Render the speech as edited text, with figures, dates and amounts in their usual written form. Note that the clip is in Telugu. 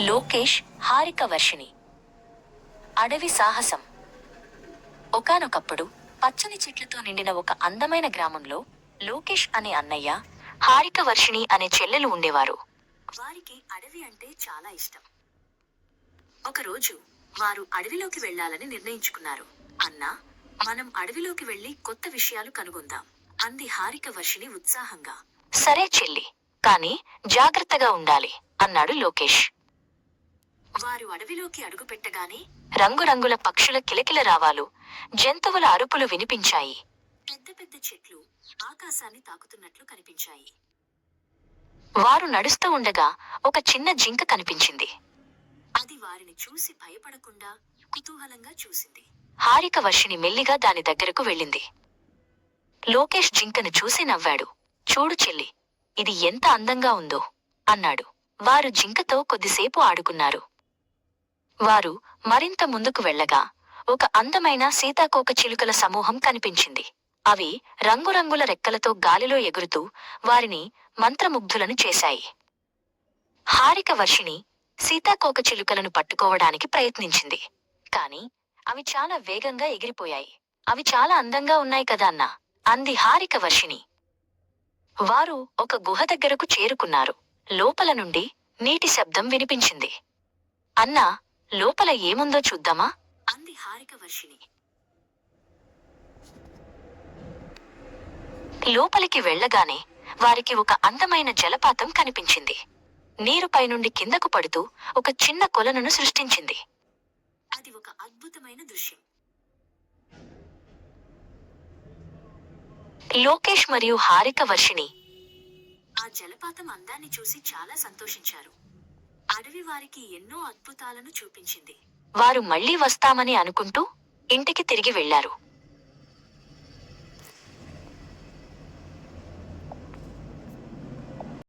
లోకేష్, హారిక వర్షిణి. అడవి సాహసం. ఒకానొకప్పుడు పచ్చని చెట్లతో నిండిన ఒక అందమైన గ్రామంలో లోకేష్ అనే అన్నయ్య, హారిక వర్షిణి అనే చెల్లెలు ఉండేవారు. వారికి అడవి అంటే చాలా ఇష్టం. ఒకరోజు వారు అడవిలోకి వెళ్లాలని నిర్ణయించుకున్నారు. అన్నా, మనం అడవిలోకి వెళ్లి కొత్త విషయాలు కనుగొందాం అంది హారిక వర్షిణి ఉత్సాహంగా. సరే చెల్లి, కానీ జాగ్రత్తగా ఉండాలి అన్నాడు లోకేష్. వారు అడవిలోకి అడుగుపెట్టగానే రంగురంగుల పక్షుల కిలకిల రావాలు, జంతువుల అరుపులు వినిపించాయి. పెద్ద పెద్ద చెట్లు ఆకాశాన్ని తాకుతున్నట్లు కనిపించాయి. వారు నడుస్తూ ఉండగా ఒక చిన్న జింక కనిపించింది. అది వారిని చూసి భయపడకుండా కుతూహలంగా చూసింది. హారిక వర్షిణి మెల్లిగా దాని దగ్గరకు వెళ్ళింది. లోకేష్ జింకను చూసి నవ్వాడు. చూడు చెల్లి, ఇది ఎంత అందంగా ఉందో అన్నాడు. వారు జింకతో కొద్దిసేపు ఆడుకున్నారు. వారు మరింత ముందుకు వెళ్ళగా ఒక అందమైన సీతాకోకచిలుకల సమూహం కనిపించింది. అవి రంగురంగుల రెక్కలతో గాలిలో ఎగురుతూ వారిని మంత్రముగ్ధులను చేశాయి. హారిక వర్షిణి సీతాకోకచిలుకలను పట్టుకోవడానికి ప్రయత్నించింది. కాని అవి చాలా వేగంగా ఎగిరిపోయాయి. అవి చాలా అందంగా ఉన్నాయి కదా అన్నా అంది హారిక వర్షిణి. వారు ఒక గుహ దగ్గరకు చేరుకున్నారు. లోపల నుండి నీటి శబ్దం వినిపించింది. అన్నా, లోపల ఏముందో చూద్దామా అంది హారిక వర్షిణి. లోపలికి వెళ్ళగానే వారికి ఒక అందమైన జలపాతం కనిపించింది. నీరుపై నుండి కిందకు పడుతూ ఒక చిన్న కొలనును సృష్టించింది. అది ఒక అద్భుతమైన దృశ్యం. లోకేష్ మరియు హారిక వర్షిణి ఆ జలపాతం అందాన్ని చూసి చాలా సంతోషించారు. అడవి వారికి ఎన్నో అద్భుతాలను చూపించింది. వారు మళ్లీ వస్తామని అనుకుంటూ ఇంటికి తిరిగి వెళ్లారు.